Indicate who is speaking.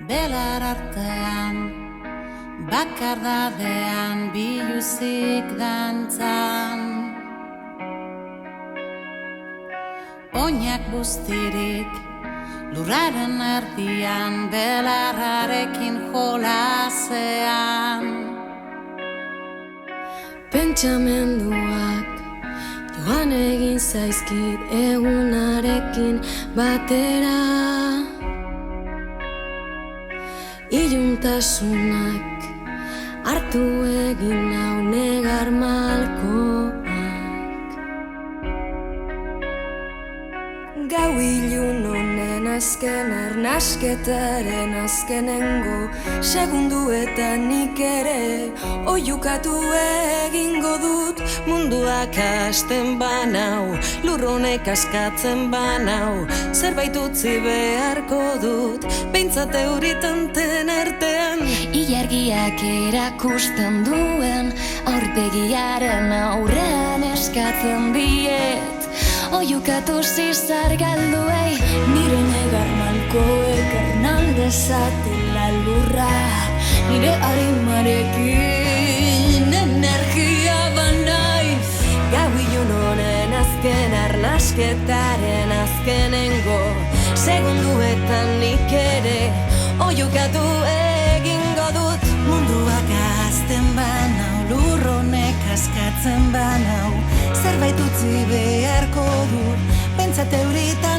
Speaker 1: belar artean, bakardadean biluzik dantzan. Oinak bustirik, lurraren erdian, belarrarekin jolasean.
Speaker 2: Pentsamenduak joan egin zaizkit egunarekin batera. Iluntasunak hartu egin nau negar malkoak. Gau ilun honen azken arnasketaren azkenengo segunduetan nik ere oiukatu egingo dut. Munduak hasten banau, lurronek askatzen banau, zerbait utzi beharko dut, behintzat euritanten artean.
Speaker 3: Ilargiak erakusten duen aurpegiaren aurrean eskatzen diet, oiukatu zizar galduei. Nire negar malkoek ernaldezatela lurra, nire arimarekin energia banaiz.
Speaker 2: Gau ilun honen azken arnasketaren azkenengo segunduetan nik ere oiukatu egingo dut.
Speaker 1: Munduak azten banau, lurronek askatzen banau, zerbait utzi beharko dut, pentsate eurita